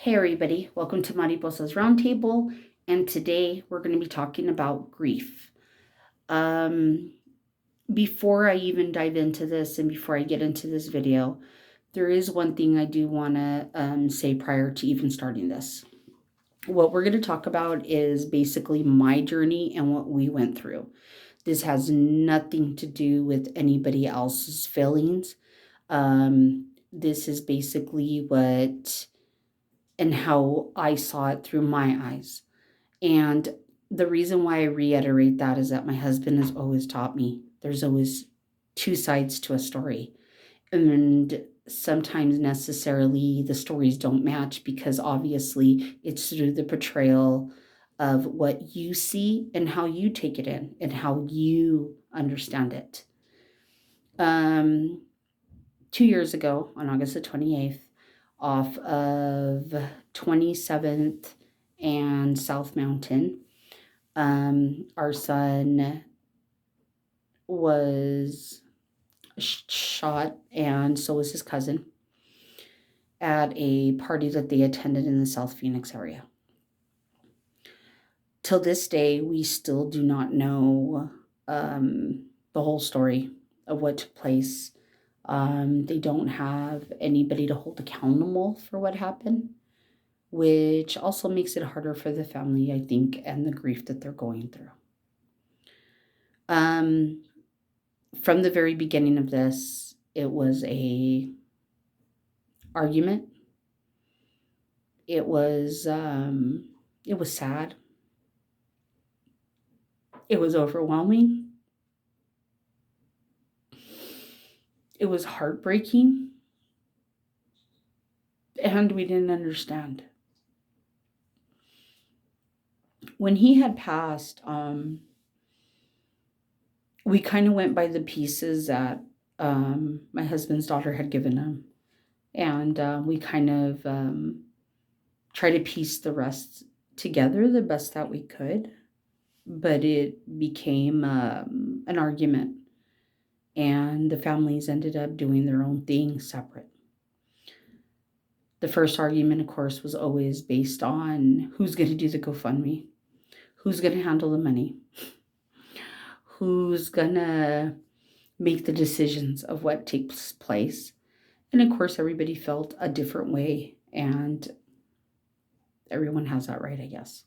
Hey everybody, welcome to Mariposa's Roundtable, and today we're going to be talking about grief. Um, Before I even dive into this and before I get into this video, there is one thing I do want to say prior to even starting this. What we're going to talk about is basically my journey and what we went through. This has nothing to do with anybody else's feelings. This is basically what and how I saw it through my eyes. And the reason why I reiterate that is that my husband has always taught me there's always two sides to a story. And sometimes necessarily the stories don't match because obviously it's through the portrayal of what you see and how you take it in and how you understand it. Um, 2 years ago, on August the 28th, off of 27th and South Mountain, our son was shot, and so was his cousin, at a party that they attended in the South Phoenix area. Till this day, we still do not know the whole story of what took place. They don't have anybody to hold accountable for what happened, which also makes it harder for the family, I think, and the grief that they're going through. Um, from the very beginning of this, it was a argument. It was sad. It was overwhelming. It was heartbreaking, and we didn't understand. When he had passed, we kind of went by the pieces that my husband's daughter had given him, and we kind of tried to piece the rest together the best that we could. But it became an argument, and the families ended up doing their own thing separate. The first argument, of course, was always based on who's going to do the GoFundMe, who's going to handle the money, who's going to make the decisions of what takes place. And of course, everybody felt a different way, and everyone has that right, I guess.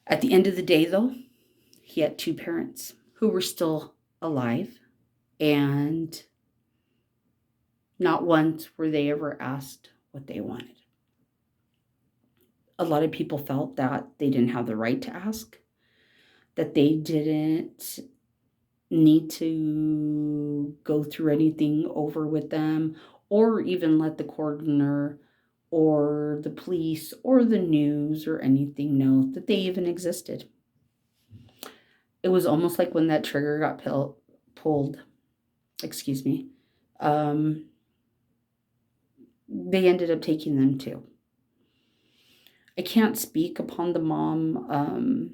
At the end of the day, though, he had two parents who were still alive, and not once were they ever asked what they wanted. A lot of people felt that they didn't have the right to ask, that they didn't need to go through anything over with them, or even let the coroner or the police or the news or anything know that they even existed. It was almost like when that trigger got pulled, excuse me, they ended up taking them too. I can't speak upon the mom,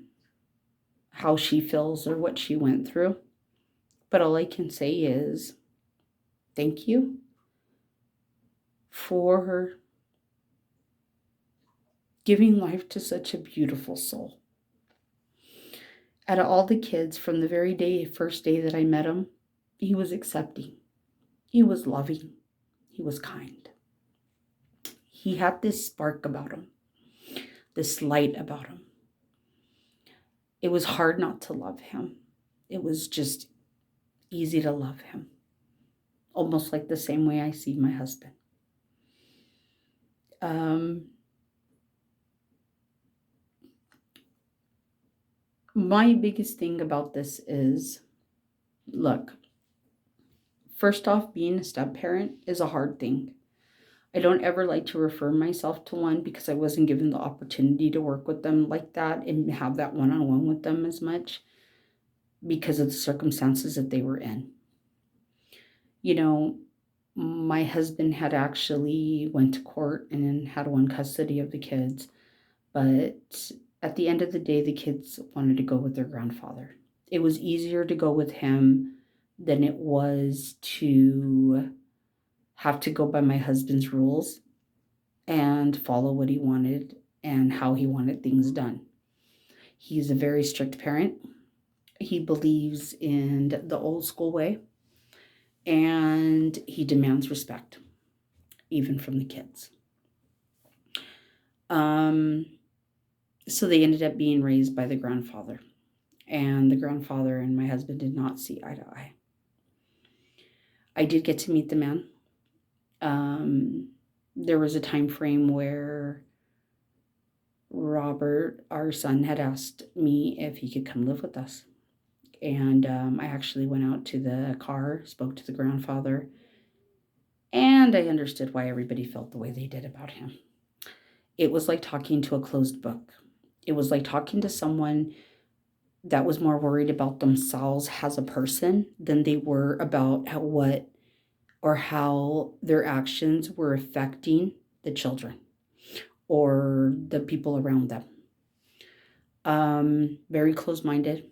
how she feels or what she went through, but all I can say is thank you for giving life to such a beautiful soul. Out of all the kids, from the first day that I met him, he was accepting, he was loving, he was kind. He had this spark about him, this light about him. It was hard not to love him. It was just easy to love him, almost like the same way I see my husband. My biggest thing about this is, look, first off, being a step parent is a hard thing. I don't ever like to refer myself to one because I wasn't given the opportunity to work with them like that and have that one-on-one with them as much because of the circumstances that they were in. You know, my husband had actually went to court and had won custody of the kids, but at the end of the day, the kids wanted to go with their grandfather. It was easier to go with him than it was to have to go by my husband's rules. and follow what he wanted and how he wanted things done. He's a very strict parent. He believes in the old school way, and he demands respect, even from the kids. Um, so they ended up being raised by the grandfather, and the grandfather and my husband did not see eye to eye. I did get to meet the man. There was a time frame where Robert, our son, had asked me if he could come live with us. And I actually went out to the car, spoke to the grandfather, and I understood why everybody felt the way they did about him. It was like talking to a closed book. It was like talking to someone that was more worried about themselves as a person than they were about how their actions were affecting the children or the people around them. Very close-minded,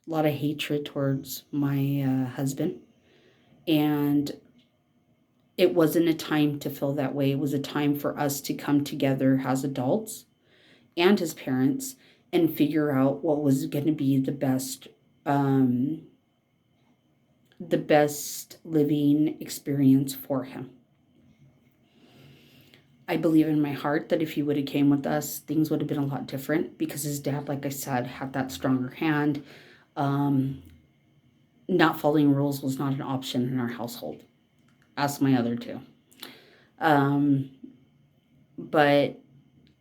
a lot of hatred towards my husband. And it wasn't a time to feel that way. It was a time for us to come together as adults and as parents and figure out what was going to be the best living experience for him. I believe in my heart that if he would have came with us, things would have been a lot different because his dad, like I said, had that stronger hand. Not following rules was not an option in our household. Ask my other two. But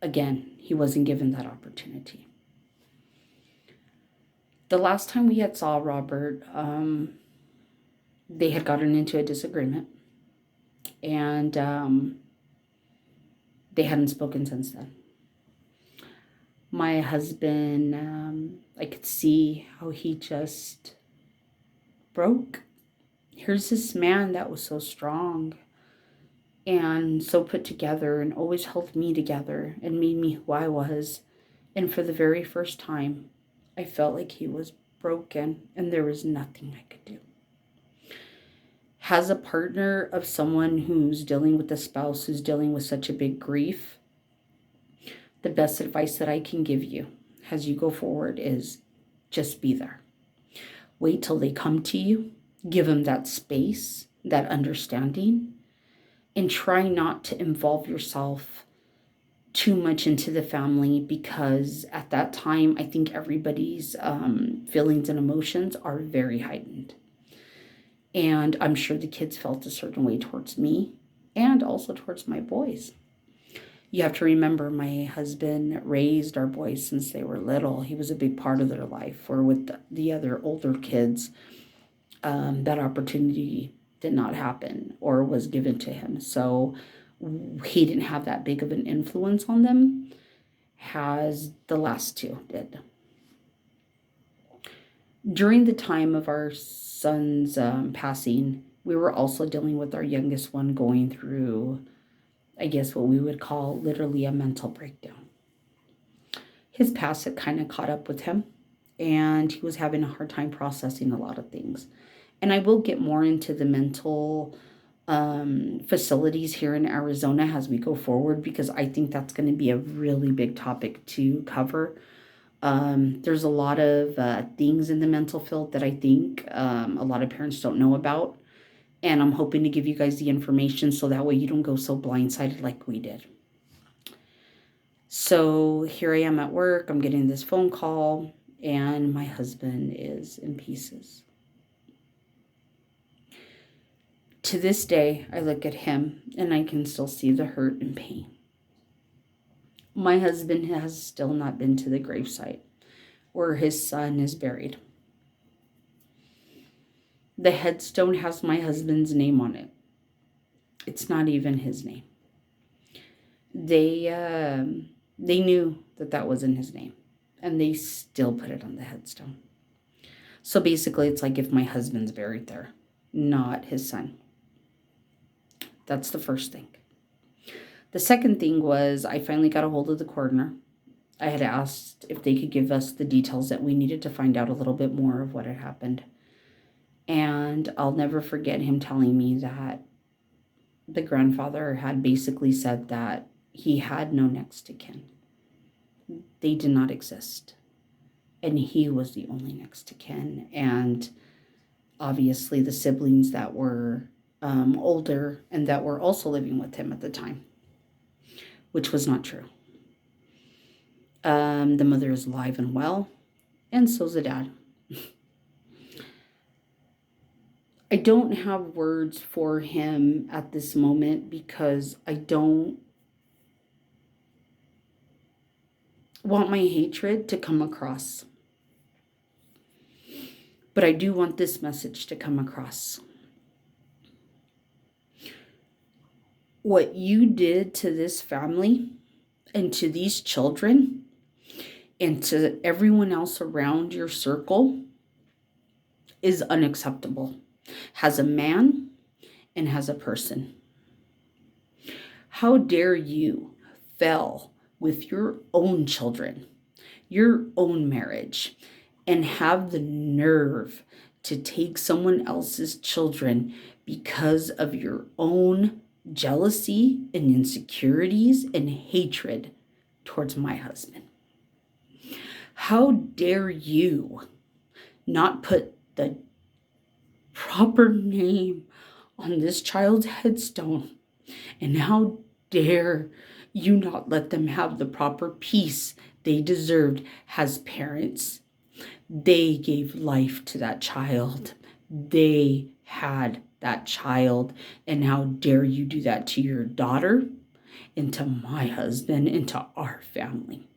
again, he wasn't given that opportunity. The last time we had saw Robert, they had gotten into a disagreement, and they hadn't spoken since then. My husband, I could see how he just broke. Here's this man that was so strong and so put together and always held me together and made me who I was. And for the very first time, I felt like he was broken and there was nothing I could do. As a partner of someone who's dealing with a spouse who's dealing with such a big grief, the best advice that I can give you as you go forward is just be there. Wait till they come to you. Give them that space, that understanding, and try not to involve yourself too much into the family because at that time, I think everybody's feelings and emotions are very heightened. And I'm sure the kids felt a certain way towards me and also towards my boys. You have to remember my husband raised our boys since they were little. He was a big part of their life. Or with the other older kids, that opportunity did not happen or was given to him. So he didn't have that big of an influence on them as the last two did. During the time of our son's passing, we were also dealing with our youngest one going through, I guess, what we would call literally a mental breakdown. His past had kind of caught up with him, and he was having a hard time processing a lot of things. And I will get more into the mental facilities here in Arizona as we go forward, because I think that's going to be a really big topic to cover. There's a lot of things in the mental field that I think a lot of parents don't know about. And I'm hoping to give you guys the information so that way you don't go so blindsided like we did. So here I am at work. I'm getting this phone call, and my husband is in pieces. To this day, I look at him, and I can still see the hurt and pain. My husband has still not been to the gravesite where his son is buried. The headstone has my husband's name on it. It's not even his name. They knew that wasn't his name, and they still put it on the headstone. So basically, it's like if my husband's buried there, not his son. That's the first thing. The second thing was I finally got a hold of the coroner. I had asked if they could give us the details that we needed to find out a little bit more of what had happened. And I'll never forget him telling me that the grandfather had basically said that he had no next to kin. They did not exist. And he was the only next to kin. And obviously the siblings that were older and that were also living with him at the time, which was not true. The mother is alive and well, and so's the dad. I don't have words for him at this moment because I don't want my hatred to come across. But I do want this message to come across. What you did to this family and to these children and to everyone else around your circle is unacceptable. As a man and as a person. How dare you fail with your own children, your own marriage, and have the nerve to take someone else's children because of your own jealousy and insecurities and hatred towards my husband? How dare you not put the proper name on this child's headstone? And how dare you not let them have the proper peace they deserved as parents? They gave life to that child. They had that child. And how dare you do that to your daughter and to my husband and to our family?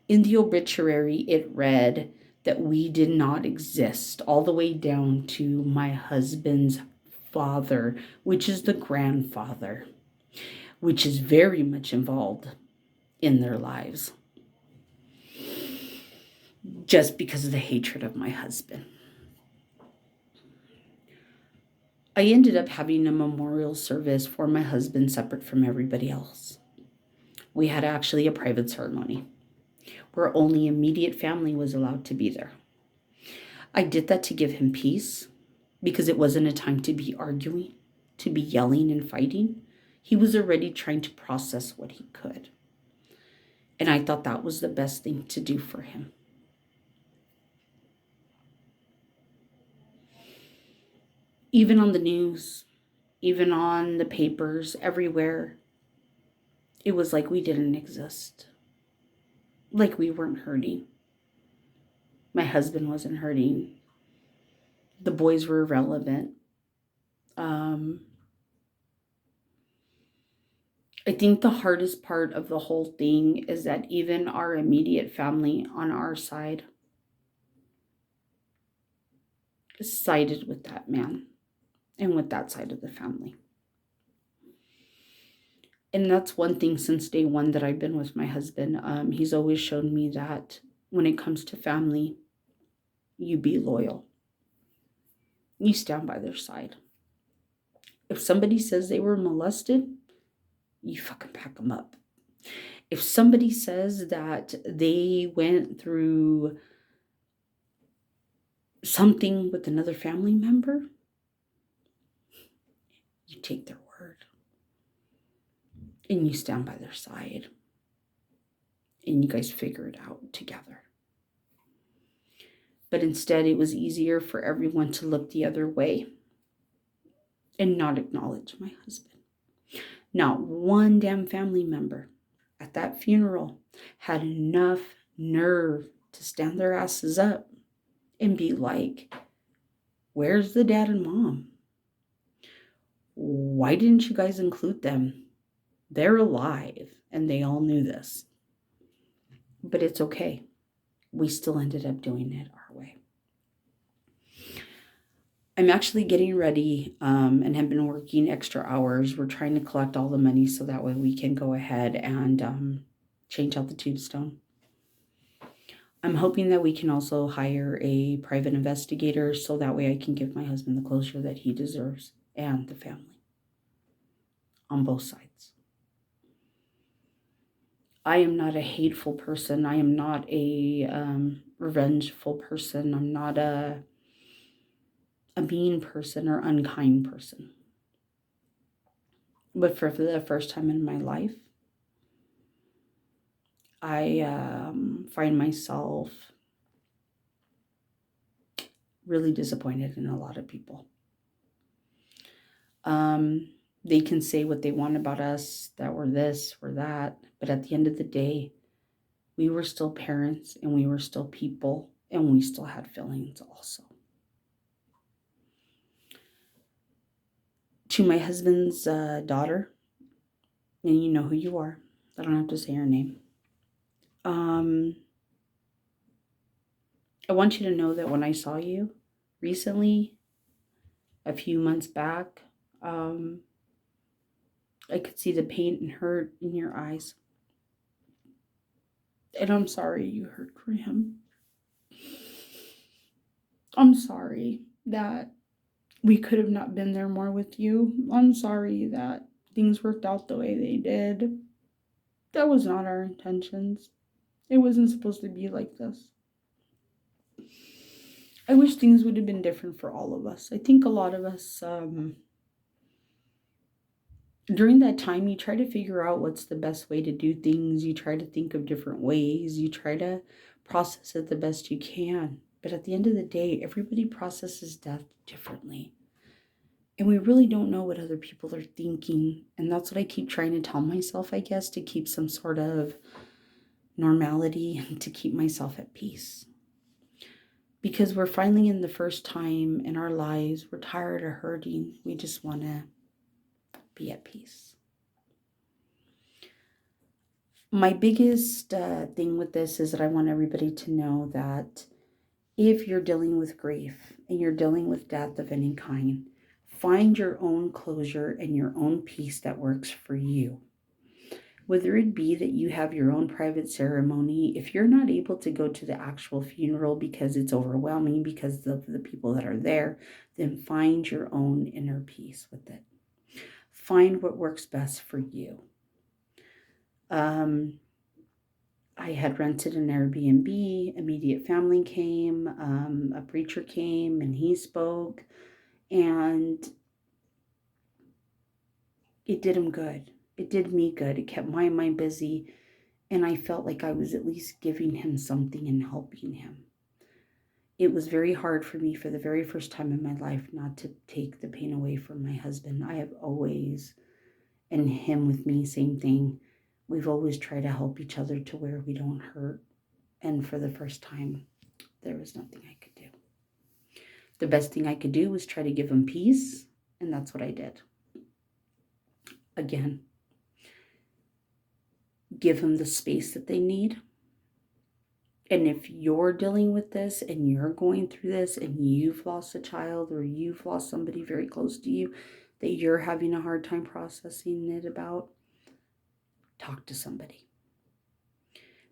In the obituary, it read that we did not exist, all the way down to my husband's father, which is the grandfather, which is very much involved in their lives, just because of the hatred of my husband. I ended up having a memorial service for my husband separate from everybody else. We had actually a private ceremony where only immediate family was allowed to be there. I did that to give him peace because it wasn't a time to be arguing, to be yelling and fighting. He was already trying to process what he could. And I thought that was the best thing to do for him. Even on the news, even on the papers, everywhere, it was like we didn't exist. Like we weren't hurting. My husband wasn't hurting. The boys were irrelevant. I think the hardest part of the whole thing is that even our immediate family on our side sided with that man and with that side of the family. And that's one thing since day one that I've been with my husband. He's always shown me that when it comes to family, you be loyal. You stand by their side. If somebody says they were molested, you fucking pack them up. If somebody says that they went through something with another family member, you take their word and you stand by their side and you guys figure it out together. But instead, it was easier for everyone to look the other way and not acknowledge my husband. Not one damn family member at that funeral had enough nerve to stand their asses up and be like, where's the dad and mom? Why didn't you guys include them? They're alive and they all knew this. But it's okay. We still ended up doing it our way. I'm actually getting ready and have been working extra hours. We're trying to collect all the money so that way we can go ahead and change out the tombstone. I'm hoping that we can also hire a private investigator so that way I can give my husband the closure that he deserves and the family on both sides. I am not a hateful person. I am not a revengeful person. I'm not a mean person or unkind person. But for the first time in my life, I find myself really disappointed in a lot of people. Um, they can say what they want about us, that we're this, we're that, but at the end of the day, we were still parents and we were still people and we still had feelings also. To my husband's daughter, and you know who you are, I don't have to say her name. Um, I want you to know that when I saw you recently, a few months back, um, I could see the pain and hurt in your eyes. And I'm sorry you hurt for him. I'm sorry that we could have not been there more with you. I'm sorry that things worked out the way they did. That was not our intentions. It wasn't supposed to be like this. I wish things would have been different for all of us. I think a lot of us, during that time, you try to figure out what's the best way to do things. You try to think of different ways. You try to process it the best you can. But at the end of the day, everybody processes death differently. And we really don't know what other people are thinking. And that's what I keep trying to tell myself, I guess, to keep some sort of normality and to keep myself at peace. Because we're finally in the first time in our lives, we're tired of hurting. We just want to be at peace. My biggest thing with this is that I want everybody to know that if you're dealing with grief and you're dealing with death of any kind, find your own closure and your own peace that works for you. Whether it be that you have your own private ceremony, if you're not able to go to the actual funeral because it's overwhelming because of the people that are there, then find your own inner peace with it. Find what works best for you. I had rented an Airbnb, immediate family came, a preacher came and he spoke, and it did him good. It did me good. It kept my mind busy, and I felt like I was at least giving him something and helping him. It was very hard for me for the very first time in my life not to take the pain away from my husband. I have always, and him with me, same thing. We've always tried to help each other to where we don't hurt. And for the first time, there was nothing I could do. The best thing I could do was try to give him peace, and that's what I did. Again, give them the space that they need. And if you're dealing with this and you're going through this and you've lost a child or you've lost somebody very close to you that you're having a hard time processing it about, talk to somebody.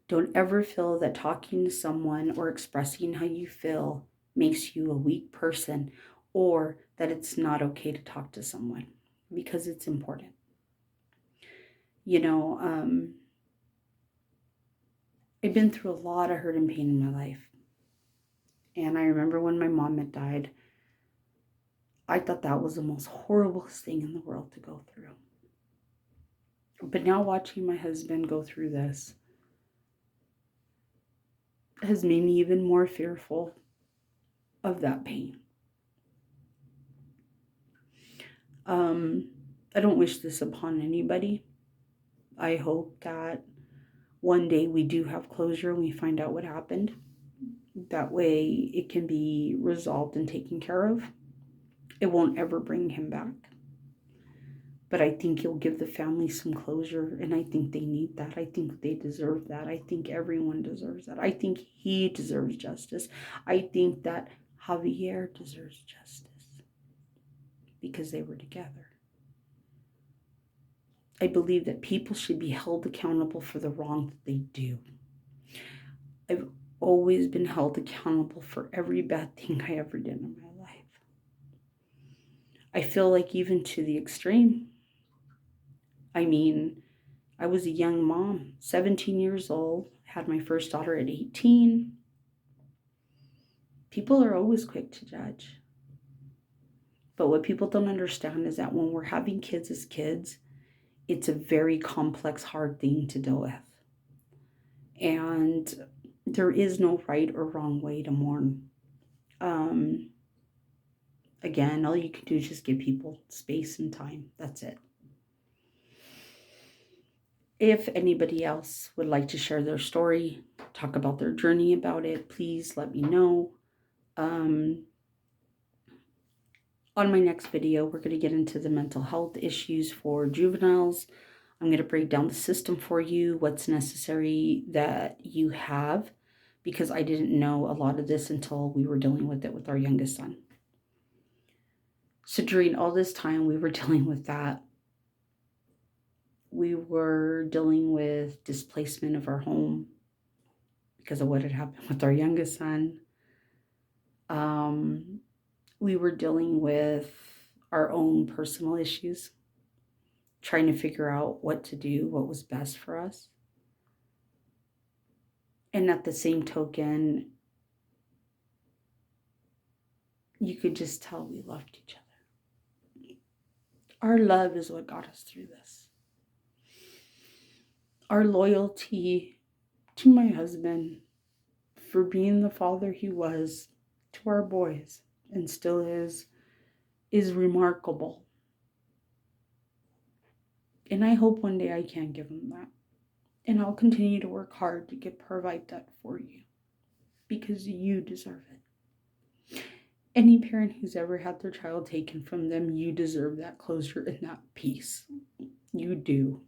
Don't ever feel that talking to someone or expressing how you feel makes you a weak person or that it's not okay to talk to someone, because it's important. You know, I've been through a lot of hurt and pain in my life. And I remember when my mom had died, I thought that was the most horriblest thing in the world to go through. But now watching my husband go through this has made me even more fearful of that pain. I don't wish this upon anybody. I hope that one day we do have closure and we find out what happened. That way it can be resolved and taken care of. It won't ever bring him back. But I think he'll give the family some closure, and I think they need that. I think they deserve that. I think everyone deserves that. I think he deserves justice. I think that Javier deserves justice because they were together. I believe that people should be held accountable for the wrong that they do. I've always been held accountable for every bad thing I ever did in my life. I feel like even to the extreme. I mean, I was a young mom, 17 years old, had my first daughter at 18. People are always quick to judge. But what people don't understand is that when we're having kids as kids, it's a very complex, hard thing to deal with. And there is no right or wrong way to mourn. Um, Again, all you can do is just give people space and time. That's it. If anybody else would like to share their story, talk about their journey about it, please let me know. Um, on my next video, we're going to get into the mental health issues for juveniles. I'm going to break down the system for you, what's necessary that you have, because I didn't know a lot of this until we were dealing with it with our youngest son. So during all this time we were dealing with that, we were dealing with displacement of our home because of what had happened with our youngest son. We were dealing with our own personal issues, trying to figure out what to do, what was best for us. And at the same token, you could just tell we loved each other. Our love is what got us through this. Our loyalty to my husband for being the father he was to our boys and still is remarkable. And I hope one day I can give him that. And I'll continue to work hard to provide that for you because you deserve it. Any parent who's ever had their child taken from them, you deserve that closure and that peace. You do.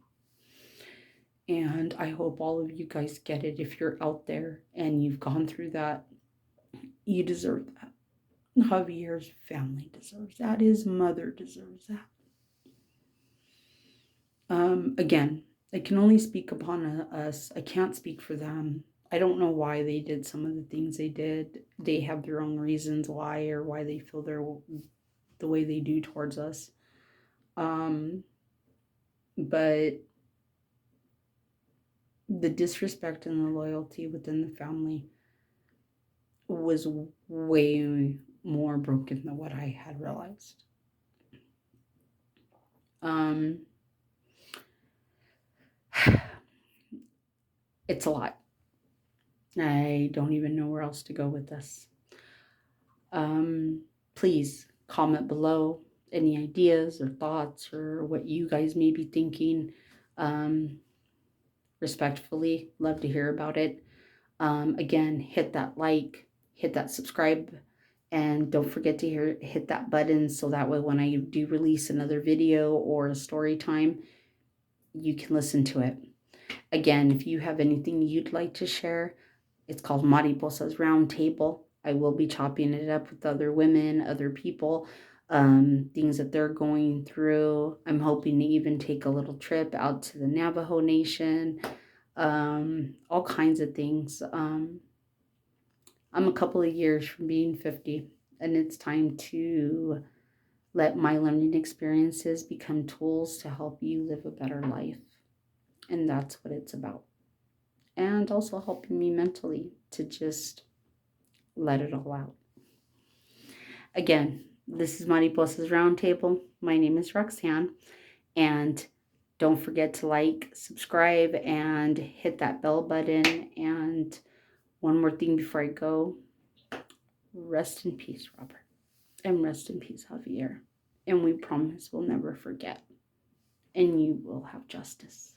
And I hope all of you guys get it. If you're out there and you've gone through that, you deserve that. Javier's family deserves that. His mother deserves that. Again, I can only speak upon us. I can't speak for them. I don't know why they did some of the things they did. They have their own reasons why, or why they feel the way they do towards us. But the disrespect and the loyalty within the family was way more broken than what I had realized. It's a lot. I don't even know where else to go with this. Please comment below any ideas or thoughts or what you guys may be thinking. Respectfully, love to hear about it. Again, hit that like, hit that subscribe, and don't forget to hit that button so that way when I do release another video or a story time, you can listen to it. Again, if you have anything you'd like to share, it's called Mariposa's Roundtable. I will be chopping it up with other women, other people, things that they're going through. I'm hoping to even take a little trip out to the Navajo Nation, all kinds of things. I'm a couple of years from being 50, and it's time to let my learning experiences become tools to help you live a better life. And that's what it's about. And also helping me mentally to just let it all out. Again, this is Mariposa's Roundtable. My name is Roxanne. And don't forget to like, subscribe, and hit that bell button. And one more thing before I go. Rest in peace, Robert. And rest in peace, Javier. And we promise we'll never forget. And you will have justice.